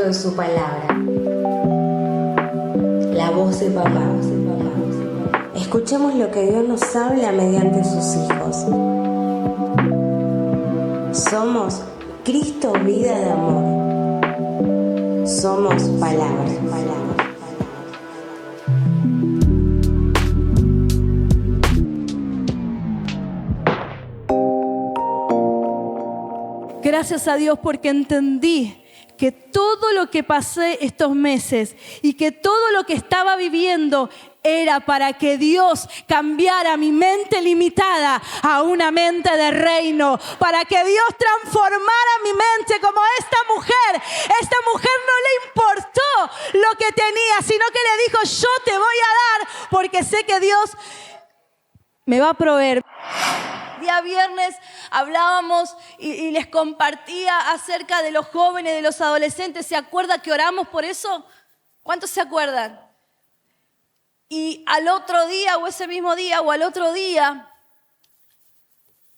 en su palabra. La voz de papá. Escuchemos lo que Dios nos habla mediante sus hijos. Somos Cristo, vida de amor. Somos palabra. Gracias a Dios porque entendí que todo lo que pasé estos meses y que todo lo que estaba viviendo era para que Dios cambiara mi mente limitada a una mente de reino, para que Dios transformara mi mente como esta mujer. Esta mujer no le importó lo que tenía, sino que le dijo: yo te voy a dar porque sé que Dios me va a proveer. Día viernes hablábamos y les compartía acerca de los jóvenes, de los adolescentes. ¿Se acuerdan que oramos por eso? ¿Cuántos se acuerdan? Y al otro día, o ese mismo día, o al otro día,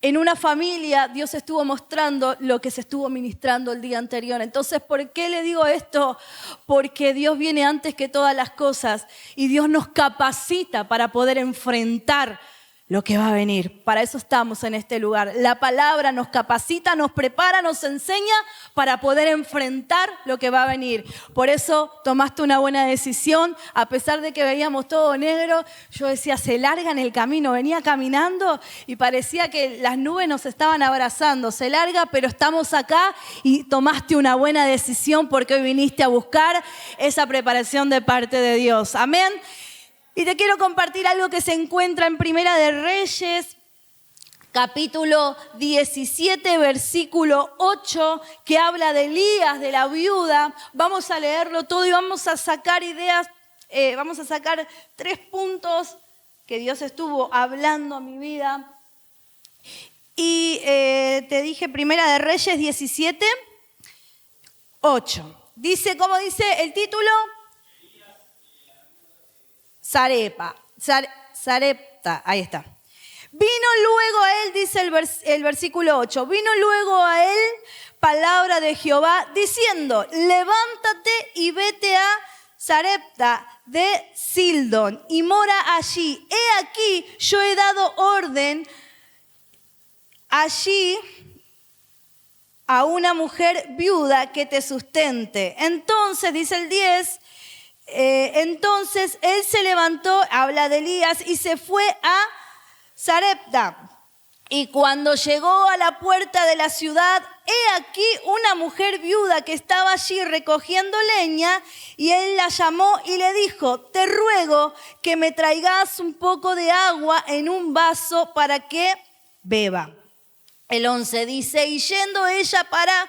en una familia, Dios estuvo mostrando lo que se estuvo ministrando el día anterior. Entonces, ¿por qué le digo esto? Porque Dios viene antes que todas las cosas y Dios nos capacita para poder enfrentar lo que va a venir. Para eso estamos en este lugar. La palabra nos capacita, nos prepara, nos enseña para poder enfrentar lo que va a venir. Por eso tomaste una buena decisión. A pesar de que veíamos todo negro, yo decía, se larga en el camino. Venía caminando y parecía que las nubes nos estaban abrazando. Se larga, pero estamos acá y tomaste una buena decisión porque hoy viniste a buscar esa preparación de parte de Dios. Amén. Y te quiero compartir algo que se encuentra en Primera de Reyes, capítulo 17, versículo 8, que habla de Elías, de la viuda. Vamos a leerlo todo y vamos a sacar ideas, vamos a sacar 3 puntos que Dios estuvo hablando a mi vida. Y te dije Primera de Reyes 17, 8. Dice, ¿cómo dice el título? Sarepta, ahí está. Vino luego a él, dice el versículo 8, vino luego a él palabra de Jehová diciendo: levántate y vete a Sarepta de Sidón y mora allí. He aquí, yo he dado orden allí a una mujer viuda que te sustente. Entonces, dice el 10, entonces él se levantó, habla de Elías, y se fue a Sarepta. Y cuando llegó a la puerta de la ciudad, he aquí una mujer viuda que estaba allí recogiendo leña, y él la llamó y le dijo: te ruego que me traigas un poco de agua en un vaso para que beba. El 11 dice, y yendo ella para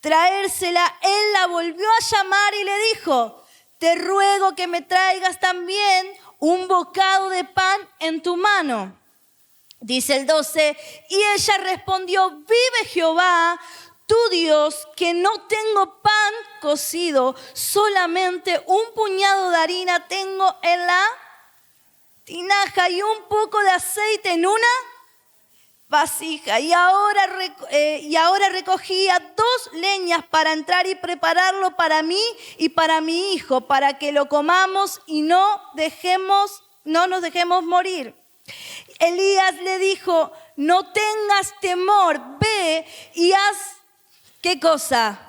traérsela, él la volvió a llamar y le dijo: te ruego que me traigas también un bocado de pan en tu mano. Dice el 12, y ella respondió: vive Jehová, tu Dios, que no tengo pan cocido, solamente un puñado de harina tengo en la tinaja y un poco de aceite en una vasija. Y ahora recogía 2 leñas para entrar y prepararlo para mí y para mi hijo, para que lo comamos y no nos dejemos morir. Elías le dijo: no tengas temor, ve y haz, ¿qué cosa?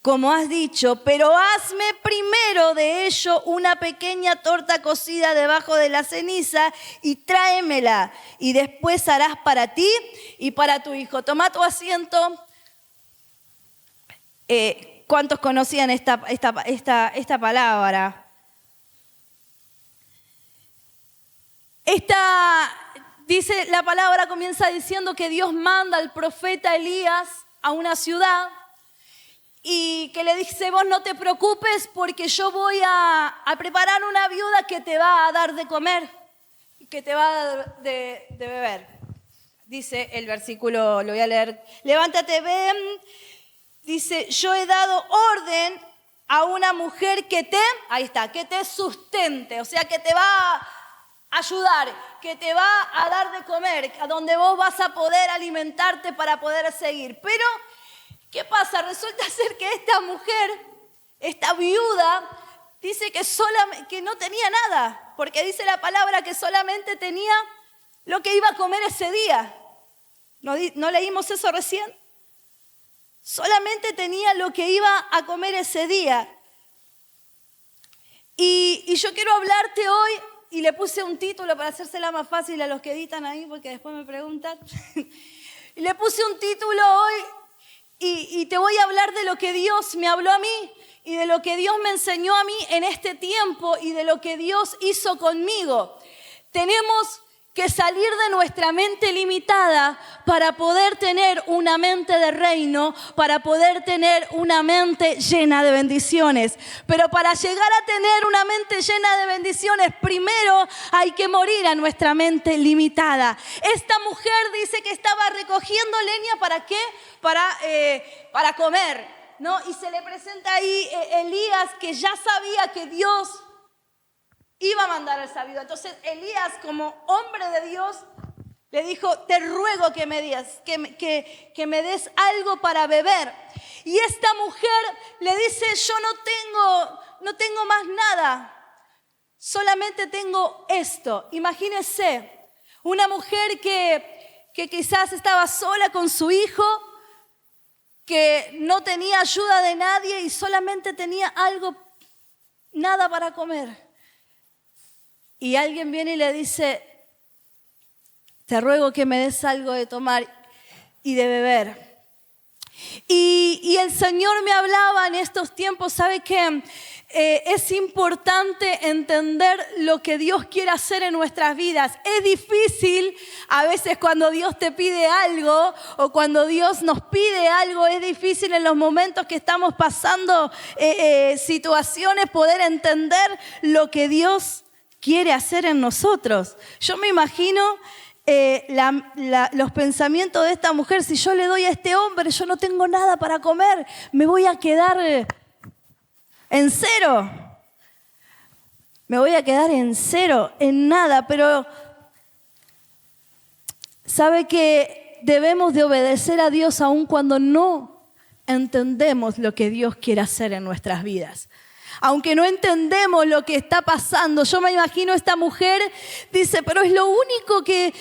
Como has dicho, pero hazme primero de ello una pequeña torta cocida debajo de la ceniza y tráemela, y después harás para ti y para tu hijo. Toma tu asiento. ¿Cuántos conocían esta palabra? Dice la palabra, comienza diciendo que Dios manda al profeta Elías a una ciudad y que le dice: vos no te preocupes porque yo voy a preparar una viuda que te va a dar de comer y que te va a dar de beber. Dice el versículo, lo voy a leer. Levántate, ven. Dice: yo he dado orden a una mujer que te sustente, o sea, que te va a ayudar, que te va a dar de comer, a donde vos vas a poder alimentarte para poder seguir. Pero ¿Qué pasa? Resulta ser que esta mujer, esta viuda, dice que no tenía nada, porque dice la palabra que solamente tenía lo que iba a comer ese día. ¿No leímos eso recién? Solamente tenía lo que iba a comer ese día. Y yo quiero hablarte hoy, y le puse un título para hacérsela más fácil a los que editan ahí, porque después me preguntan. Y le puse un título hoy, y te voy a hablar de lo que Dios me habló a mí, y de lo que Dios me enseñó a mí en este tiempo, y de lo que Dios hizo conmigo. Tenemos que salir de nuestra mente limitada para poder tener una mente de reino, para poder tener una mente llena de bendiciones. Pero para llegar a tener una mente llena de bendiciones, primero hay que morir a nuestra mente limitada. Esta mujer dice que estaba recogiendo leña, ¿para qué? Para comer, ¿no? Y se le presenta ahí Elías, que ya sabía que Dios iba a mandar al sabido. Entonces Elías, como hombre de Dios, le dijo: te ruego que me des algo para beber. Y esta mujer le dice: yo no tengo más nada, solamente tengo esto. Imagínense, una mujer que quizás estaba sola con su hijo, que no tenía ayuda de nadie y solamente tenía nada para comer. Y alguien viene y le dice: te ruego que me des algo de tomar y de beber. Y el Señor me hablaba en estos tiempos, ¿sabe qué? Es importante entender lo que Dios quiere hacer en nuestras vidas. Es difícil a veces cuando Dios te pide algo o cuando Dios nos pide algo, es difícil en los momentos que estamos pasando situaciones poder entender lo que Dios quiere hacer en nosotros. Yo me imagino los pensamientos de esta mujer: si yo le doy a este hombre, yo no tengo nada para comer, me voy a quedar en cero. Me voy a quedar en cero, en nada. Pero ¿sabe que debemos de obedecer a Dios aun cuando no entendemos lo que Dios quiere hacer en nuestras vidas? Aunque no entendemos lo que está pasando. Yo me imagino esta mujer, dice: pero es lo único que,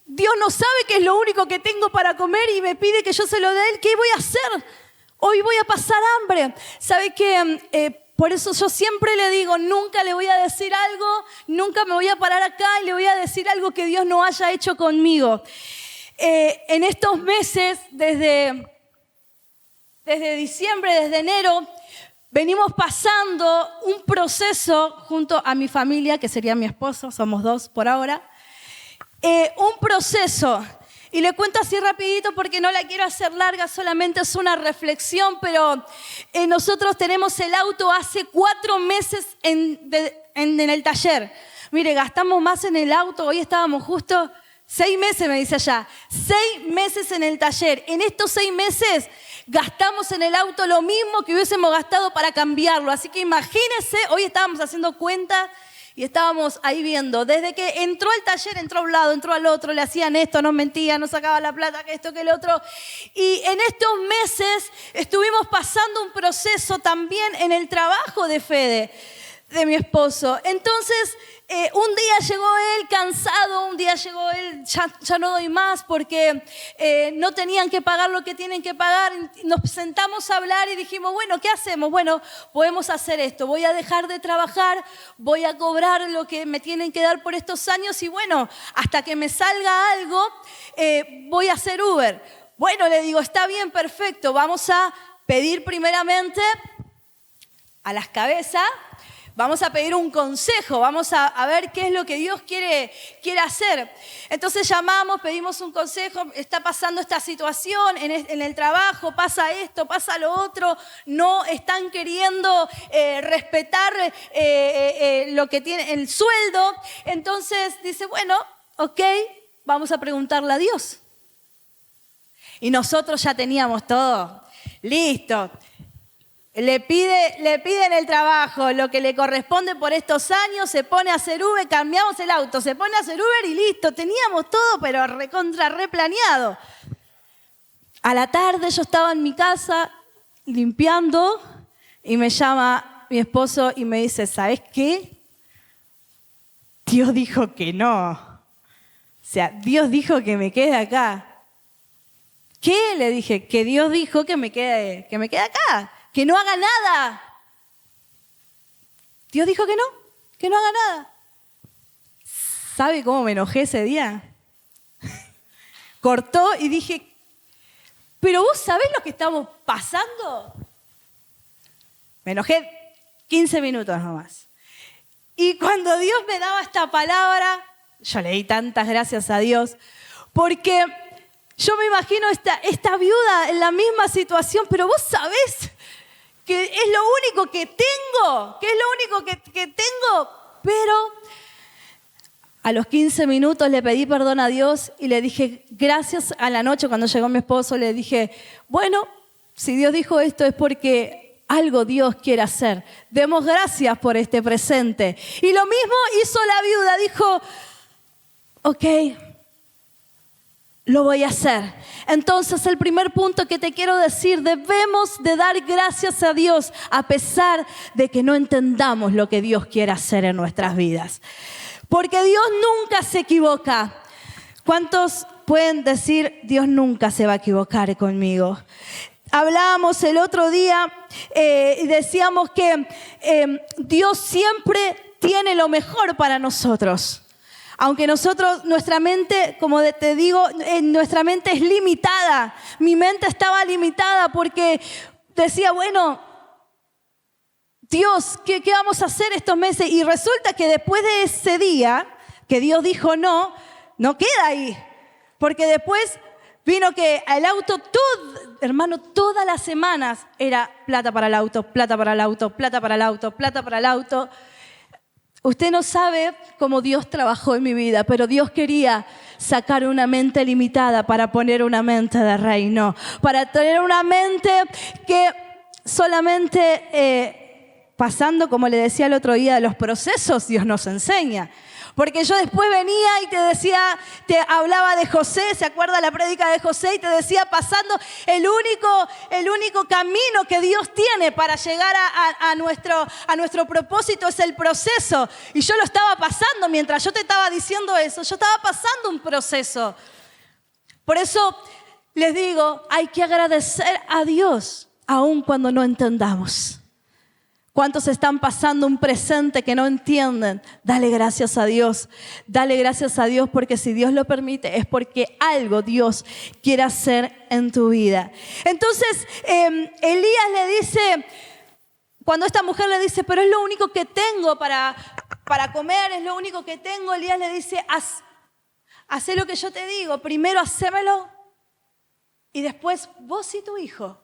Dios no sabe que es lo único que tengo para comer y me pide que yo se lo dé a Él. ¿Qué voy a hacer? Hoy voy a pasar hambre. ¿Sabe qué? Por eso yo siempre le digo: nunca le voy a decir algo, nunca me voy a parar acá y le voy a decir algo que Dios no haya hecho conmigo. En estos meses, desde diciembre, desde enero, venimos pasando un proceso junto a mi familia, que sería mi esposo, somos dos por ahora. Un proceso, y le cuento así rapidito porque no la quiero hacer larga, solamente es una reflexión, pero nosotros tenemos el auto hace 4 meses en el taller. Mire, gastamos más en el auto, hoy estábamos justo 6 meses, me dice allá, 6 meses en el taller. En estos 6 meses gastamos en el auto lo mismo que hubiésemos gastado para cambiarlo. Así que imagínense, hoy estábamos haciendo cuentas y estábamos ahí viendo. Desde que entró al taller, entró a un lado, entró al otro, le hacían esto, nos mentían, nos sacaban la plata, que esto, que el otro. Y en estos meses estuvimos pasando un proceso también en el trabajo de Fede, de mi esposo. Entonces, un día llegó él cansado, un día llegó él, ya no doy más porque no tenían que pagar lo que tienen que pagar. Nos sentamos a hablar y dijimos: bueno, ¿qué hacemos? Bueno, podemos hacer esto, voy a dejar de trabajar, voy a cobrar lo que me tienen que dar por estos años y bueno, hasta que me salga algo, voy a hacer Uber. Bueno, le digo: está bien, perfecto, vamos a pedir primeramente a las cabezas. Vamos a pedir un consejo, vamos a ver qué es lo que Dios quiere hacer. Entonces llamamos, pedimos un consejo: está pasando esta situación en el trabajo, pasa esto, pasa lo otro, no están queriendo respetar lo que tiene el sueldo. Entonces dice: bueno, ok, vamos a preguntarle a Dios. Y nosotros ya teníamos todo listo. Le piden el trabajo, lo que le corresponde por estos años, se pone a hacer Uber, cambiamos el auto, se pone a hacer Uber y listo. Teníamos todo, pero replaneado. A la tarde yo estaba en mi casa limpiando y me llama mi esposo y me dice, ¿sabes qué? Dios dijo que no. O sea, Dios dijo que me quede acá. ¿Qué? Le dije, que Dios dijo que me quede acá, que no haga nada. Dios dijo que no haga nada. ¿Sabe cómo me enojé ese día? Cortó y dije, ¿pero vos sabés lo que estamos pasando? Me enojé 15 minutos nomás. Y cuando Dios me daba esta palabra, yo le di tantas gracias a Dios, porque yo me imagino esta viuda en la misma situación, pero vos sabés que es lo único que tengo, que tengo, pero a los 15 minutos le pedí perdón a Dios y le dije, gracias. A la noche cuando llegó mi esposo le dije, bueno, si Dios dijo esto es porque algo Dios quiere hacer. Demos gracias por este presente. Y lo mismo hizo la viuda, dijo, ok, lo voy a hacer. Entonces, el primer punto que te quiero decir, debemos de dar gracias a Dios a pesar de que no entendamos lo que Dios quiere hacer en nuestras vidas. Porque Dios nunca se equivoca. ¿Cuántos pueden decir, Dios nunca se va a equivocar conmigo? Hablábamos el otro día y decíamos que Dios siempre tiene lo mejor para nosotros. Aunque nuestra mente, como te digo, nuestra mente es limitada. Mi mente estaba limitada porque decía, bueno, Dios, ¿qué vamos a hacer estos meses? Y resulta que después de ese día que Dios dijo no queda ahí. Porque después vino que el auto, hermano, todas las semanas era plata para el auto, plata para el auto, plata para el auto, plata para el auto. Usted no sabe cómo Dios trabajó en mi vida, pero Dios quería sacar una mente limitada para poner una mente de reino, para tener una mente que solamente pasando, como le decía el otro día, de los procesos, Dios nos enseña. Porque yo después venía y te hablaba de José, ¿se acuerda la prédica de José? Y te decía, pasando el único camino que Dios tiene para llegar a nuestro propósito es el proceso. Y yo lo estaba pasando, mientras yo te estaba diciendo eso, yo estaba pasando un proceso. Por eso les digo, hay que agradecer a Dios, aun cuando no entendamos. ¿Cuántos están pasando un presente que no entienden? Dale gracias a Dios. Dale gracias a Dios porque si Dios lo permite es porque algo Dios quiere hacer en tu vida. Entonces, Elías le dice, cuando esta mujer le dice, pero es lo único que tengo para comer, es lo único que tengo, Elías le dice, haz lo que yo te digo. Primero hacémelo y después vos y tu hijo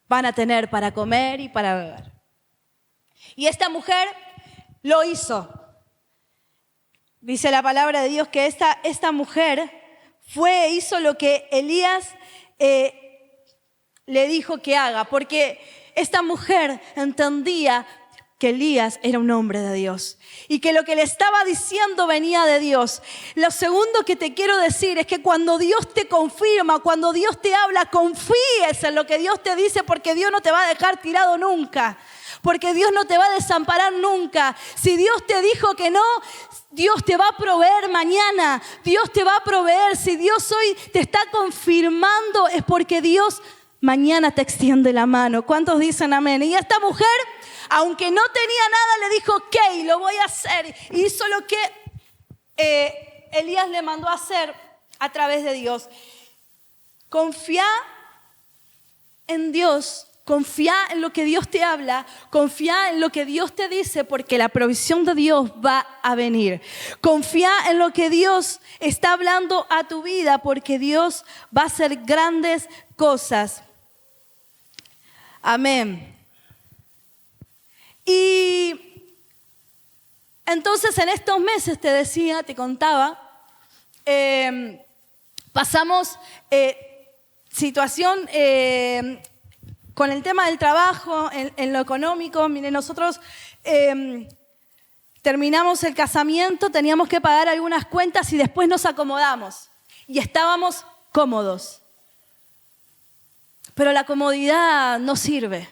van a tener para comer y para beber. Y esta mujer lo hizo. Dice la palabra de Dios que esta mujer hizo lo que Elías le dijo que haga, porque esta mujer entendía que Elías era un hombre de Dios y que lo que le estaba diciendo venía de Dios. Lo segundo que te quiero decir es que cuando Dios te confirma, cuando Dios te habla, confíes en lo que Dios te dice, porque Dios no te va a dejar tirado nunca, porque Dios no te va a desamparar nunca. Si Dios te dijo que no, Dios te va a proveer mañana, Dios te va a proveer. Si Dios hoy te está confirmando es porque Dios mañana te extiende la mano. ¿Cuántos dicen amén? Y esta mujer, aunque no tenía nada, le dijo, ok, lo voy a hacer. Hizo lo que Elías le mandó a hacer a través de Dios. Confía en Dios, confía en lo que Dios te habla, confía en lo que Dios te dice, porque la provisión de Dios va a venir. Confía en lo que Dios está hablando a tu vida, porque Dios va a hacer grandes cosas. Amén. Y entonces en estos meses te contaba, pasamos situación con el tema del trabajo, en lo económico. Miren, nosotros terminamos el casamiento, teníamos que pagar algunas cuentas y después nos acomodamos y estábamos cómodos. Pero la comodidad no sirve.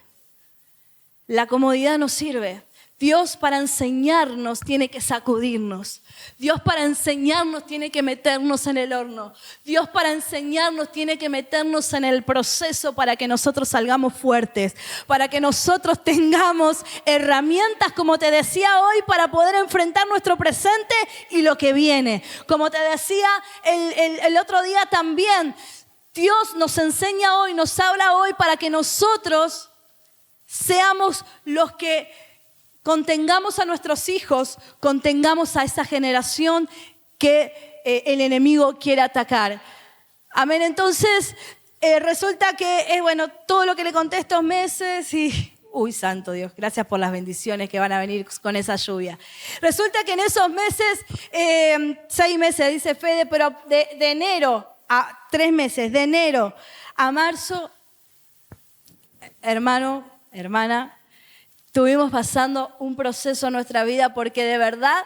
La comodidad no sirve. Dios para enseñarnos tiene que sacudirnos. Dios para enseñarnos tiene que meternos en el horno. Dios para enseñarnos tiene que meternos en el proceso para que nosotros salgamos fuertes, para que nosotros tengamos herramientas, como te decía hoy, para poder enfrentar nuestro presente y lo que viene. Como te decía el otro día también, Dios nos enseña hoy, nos habla hoy para que nosotros seamos los que contengamos a nuestros hijos, contengamos a esa generación que el enemigo quiere atacar. Amén. Entonces, resulta que es bueno todo lo que le conté estos meses y... Uy, santo Dios, gracias por las bendiciones que van a venir con esa lluvia. Resulta que en esos meses, 6 meses, dice Fede, pero de enero a 3 meses, de enero a marzo, hermano, hermana, estuvimos pasando un proceso en nuestra vida porque de verdad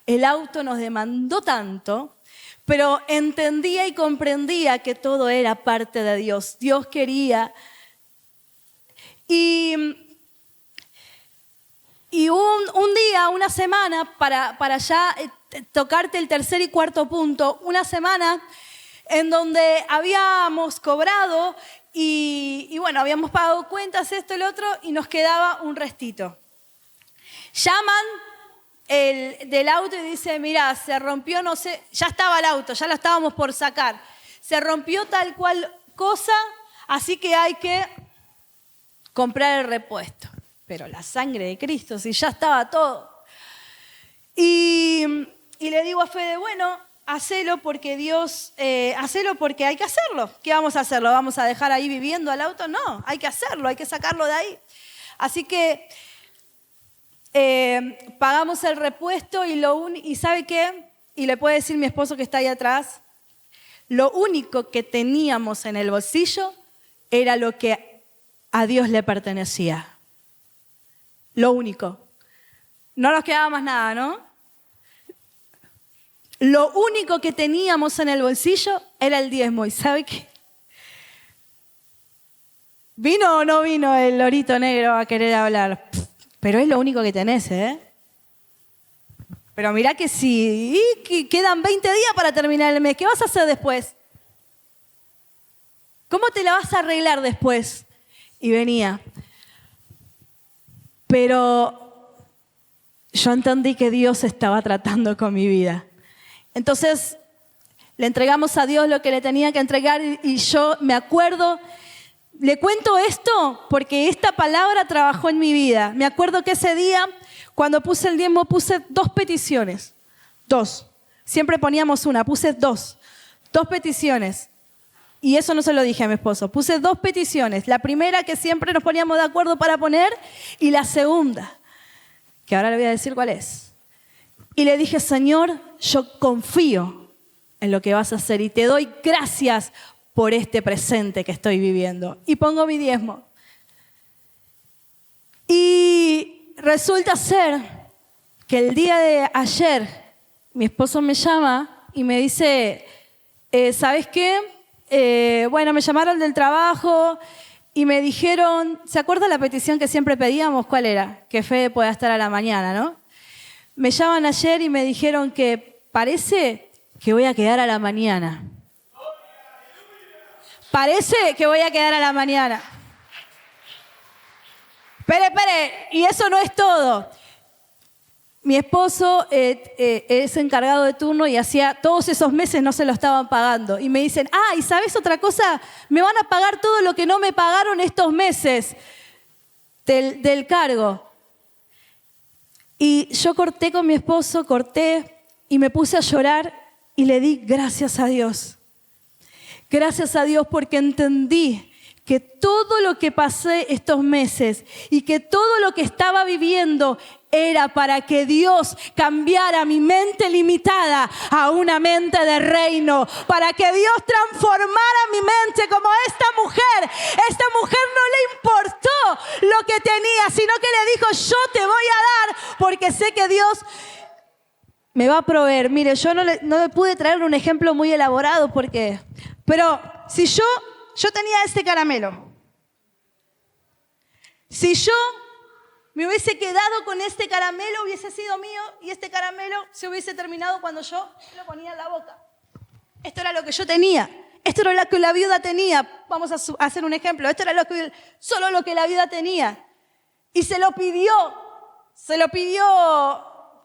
el auto nos demandó tanto, pero entendía y comprendía que todo era parte de Dios. Dios quería. Y un día, una semana, para ya tocarte el tercer y cuarto punto, una semana en donde habíamos cobrado y bueno, habíamos pagado cuentas, esto y lo otro, y nos quedaba un restito. Llaman del auto y dice, mira, se rompió, no sé, ya estaba el auto, ya lo estábamos por sacar. Se rompió tal cual cosa, así que hay que comprar el repuesto. Pero la sangre de Cristo, si ya estaba todo. Y le digo a Fede, bueno, hacelo porque Dios, hacelo porque hay que hacerlo. ¿Qué vamos a hacer? ¿Lo vamos a dejar ahí viviendo al auto? No, hay que hacerlo, hay que sacarlo de ahí. Así que pagamos el repuesto y ¿sabe qué? Y le puede decir mi esposo que está ahí atrás, lo único que teníamos en el bolsillo era lo que a Dios le pertenecía. Lo único. No nos quedaba más nada, ¿no? Lo único que teníamos en el bolsillo era el diezmo. ¿Y sabe qué? ¿Vino o no vino el lorito negro a querer hablar? Pero es lo único que tenés, ¿eh? Pero mirá que sí, que quedan 20 días para terminar el mes. ¿Qué vas a hacer después? ¿Cómo te la vas a arreglar después? Y venía. Pero yo entendí que Dios estaba tratando con mi vida. Entonces, le entregamos a Dios lo que le tenía que entregar y yo me acuerdo, le cuento esto porque esta palabra trabajó en mi vida. Me acuerdo que ese día, cuando puse el diezmo, puse 2 peticiones. 2. Siempre poníamos una, puse 2. 2 peticiones. Y eso no se lo dije a mi esposo. Puse 2 peticiones. La primera que siempre nos poníamos de acuerdo para poner y la segunda, que ahora le voy a decir cuál es. Y le dije, Señor, yo confío en lo que vas a hacer y te doy gracias por este presente que estoy viviendo. Y pongo mi diezmo. Y resulta ser que el día de ayer mi esposo me llama y me dice, ¿sabes qué? Bueno, me llamaron del trabajo y me dijeron, ¿se acuerda la petición que siempre pedíamos? ¿Cuál era? Que Fede pueda estar a la mañana, ¿no? Me llaman ayer y me dijeron que parece que voy a quedar a la mañana. Parece que voy a quedar a la mañana. Espere, y eso no es todo. Mi esposo es encargado de turno y hacía todos esos meses no se lo estaban pagando. Y me dicen, ¿y sabes otra cosa? Me van a pagar todo lo que no me pagaron estos meses del cargo. Y yo corté con mi esposo, y me puse a llorar y le di gracias a Dios. Gracias a Dios porque entendí que todo lo que pasé estos meses y que todo lo que estaba viviendo era para que Dios cambiara mi mente limitada a una mente de reino, para que Dios transformara mi mente como esta mujer. Esta mujer no le importó lo que tenía, sino que le dijo, yo te voy a dar porque sé que Dios me va a proveer. Mire, yo no le pude traer un ejemplo muy elaborado pero si yo tenía este caramelo Si yo me hubiese quedado con este caramelo, hubiese sido mío y este caramelo se hubiese terminado cuando yo lo ponía en la boca. Esto era lo que yo tenía. Esto era lo que la viuda tenía. Vamos a hacer un ejemplo. Esto era solo lo que la viuda tenía. Y se lo pidió.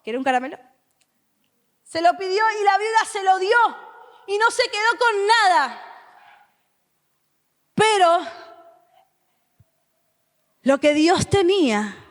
¿Quiere un caramelo? Se lo pidió y la viuda se lo dio. Y no se quedó con nada. Pero lo que Dios tenía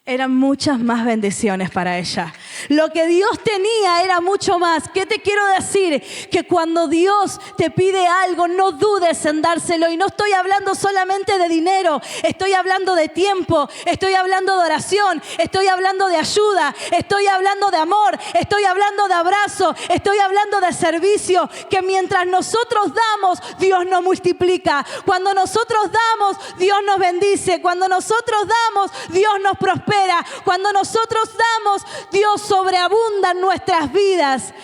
eran muchas más bendiciones para ella. Lo que Dios tenía era mucho más. ¿Qué te quiero decir? Que cuando Dios te pide algo, no dudes en dárselo. Y no estoy hablando solamente de dinero. Estoy hablando de tiempo. Estoy hablando de oración. Estoy hablando de ayuda. Estoy hablando de amor. Estoy hablando de abrazo. Estoy hablando de servicio. Que mientras nosotros damos, Dios nos multiplica. Cuando nosotros damos, Dios nos bendice. Cuando nosotros damos, Dios nos prospera. Cuando nosotros damos, Dios sobreabunda en nuestras vidas.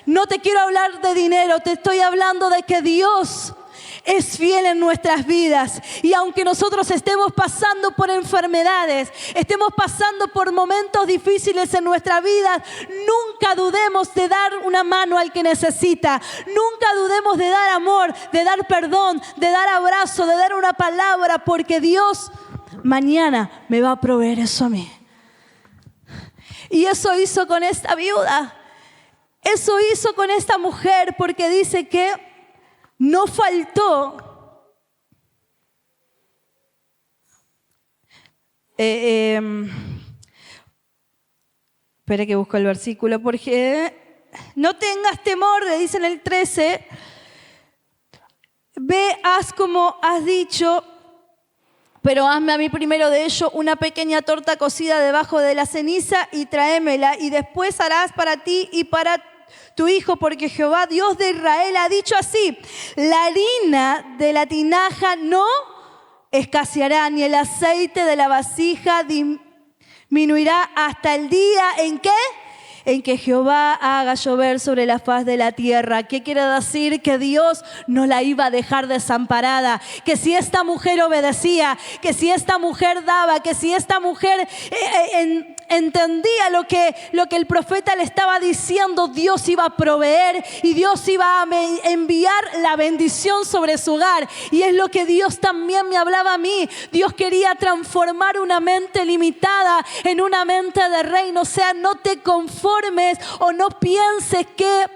No te quiero hablar de dinero, te estoy hablando de que Dios es fiel en nuestras vidas. Y aunque nosotros estemos pasando por enfermedades, estemos pasando por momentos difíciles en nuestra vida, nunca dudemos de dar una mano al que necesita. Nunca dudemos de dar amor, de dar perdón, de dar abrazo, de dar una palabra, porque Dios mañana me va a proveer eso a mí. Y eso hizo con esta viuda. Eso hizo con esta mujer, porque dice que no faltó. Espera que busco el versículo, porque no tengas temor, le dice en el 13. Ve, haz como has dicho, pero hazme a mí primero de ello una pequeña torta cocida debajo de la ceniza y tráemela, y después harás para ti y para tu hijo, porque Jehová, Dios de Israel, ha dicho así: la harina de la tinaja no escaseará, ni el aceite de la vasija disminuirá hasta el día en que Jehová haga llover sobre la faz de la tierra. ¿Qué quiere decir? Que Dios no la iba a dejar desamparada. Que si esta mujer obedecía, que si esta mujer daba, que si esta mujer entendía lo que el profeta le estaba diciendo, Dios iba a proveer y Dios iba a enviar la bendición sobre su hogar. Y es lo que Dios también me hablaba a mí. Dios quería transformar una mente limitada en una mente de reino. O sea, no te conformes o no pienses que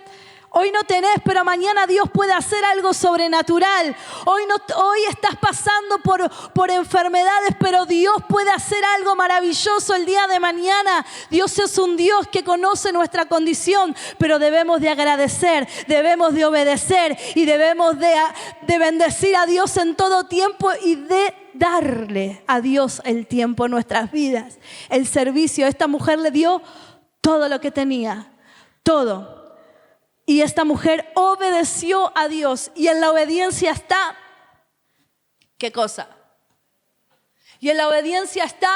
hoy no tenés, pero mañana Dios puede hacer algo sobrenatural. Hoy estás pasando por enfermedades, pero Dios puede hacer algo maravilloso el día de mañana. Dios es un Dios que conoce nuestra condición, pero debemos de agradecer, debemos de obedecer y debemos de bendecir a Dios en todo tiempo y de darle a Dios el tiempo en nuestras vidas. El servicio, esta mujer le dio todo lo que tenía, todo. Y esta mujer obedeció a Dios. Y en la obediencia está, ¿qué cosa? Y en la obediencia está,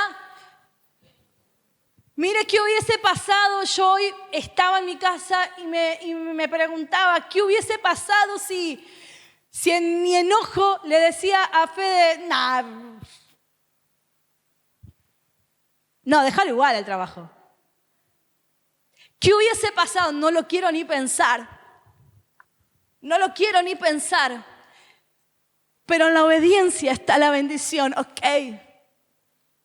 mire qué hubiese pasado. Yo hoy estaba en mi casa y me preguntaba, ¿qué hubiese pasado si en mi enojo le decía a Fede, no, déjalo igual el trabajo? ¿Qué hubiese pasado? No lo quiero ni pensar. No lo quiero ni pensar. Pero en la obediencia está la bendición. Ok.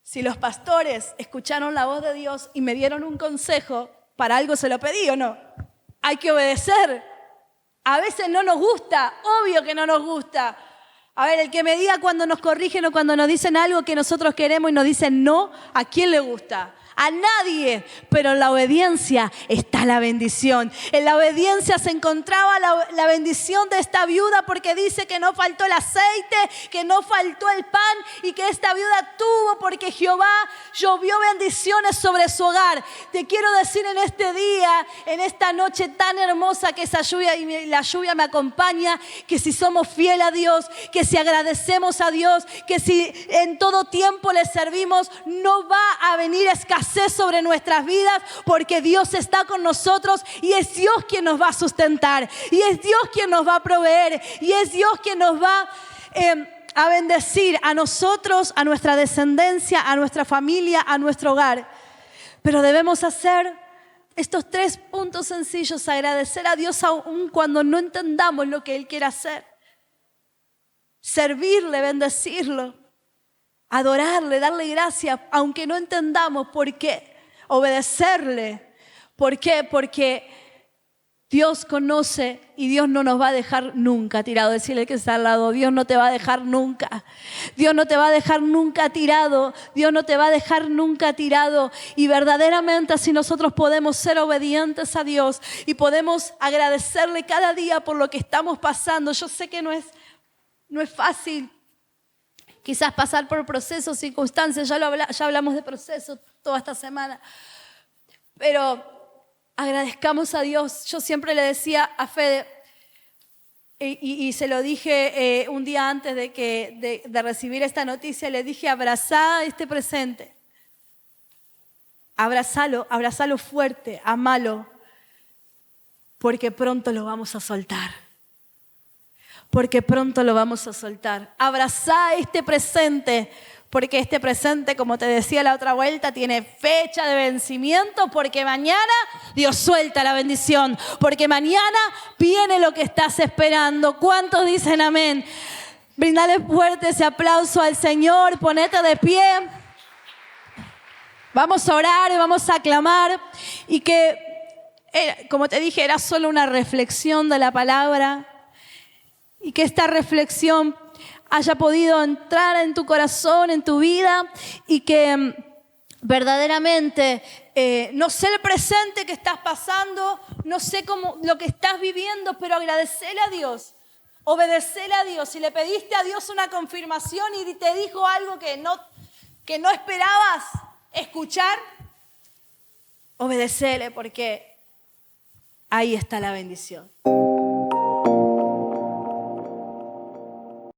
Si los pastores escucharon la voz de Dios y me dieron un consejo, para algo se lo pedí, ¿o no? Hay que obedecer. A veces no nos gusta. Obvio que no nos gusta. A ver, el que me diga cuando nos corrigen o cuando nos dicen algo que nosotros queremos y nos dicen no, ¿a quién le gusta? A nadie, pero en la obediencia está la bendición. En la obediencia se encontraba la bendición de esta viuda, porque dice que no faltó el aceite, que no faltó el pan, y que esta viuda tuvo porque Jehová llovió bendiciones sobre su hogar. Te quiero decir en este día, en esta noche tan hermosa, que esa lluvia y la lluvia me acompaña, que si somos fieles a Dios, que si agradecemos a Dios, que si en todo tiempo le servimos, no va a venir escasez sobre nuestras vidas, porque Dios está con nosotros y es Dios quien nos va a sustentar y es Dios quien nos va a proveer y es Dios quien nos va a bendecir a nosotros, a nuestra descendencia, a nuestra familia, a nuestro hogar. Pero debemos hacer estos 3 puntos sencillos: agradecer a Dios aun cuando no entendamos lo que Él quiere hacer. Servirle, bendecirlo, adorarle, darle gracias, aunque no entendamos por qué. Obedecerle. ¿Por qué? Porque Dios conoce y Dios no nos va a dejar nunca tirado. Decirle que está al lado: Dios no te va a dejar nunca. Dios no te va a dejar nunca tirado. Dios no te va a dejar nunca tirado. Y verdaderamente, si nosotros podemos ser obedientes a Dios y podemos agradecerle cada día por lo que estamos pasando. Yo sé que no es fácil quizás pasar por procesos, circunstancias. Ya hablamos de procesos toda esta semana. Pero agradezcamos a Dios. Yo siempre le decía a Fede, y se lo dije un día antes de recibir esta noticia, le dije: abrazá este presente. Abrazalo fuerte, amalo, porque pronto lo vamos a soltar. Porque pronto lo vamos a soltar. Abrazá este presente, porque este presente, como te decía la otra vuelta, tiene fecha de vencimiento, porque mañana Dios suelta la bendición, porque mañana viene lo que estás esperando. ¿Cuántos dicen amén? Brindale fuerte ese aplauso al Señor, ponete de pie. Vamos a orar y vamos a clamar, y que, como te dije, era solo una reflexión de la palabra, y que esta reflexión haya podido entrar en tu corazón, en tu vida, y que verdaderamente no sé el presente que estás pasando, no sé lo que estás viviendo, pero agradecele a Dios, obedecele a Dios. Si le pediste a Dios una confirmación y te dijo algo que no esperabas escuchar, obedecele, porque ahí está la bendición.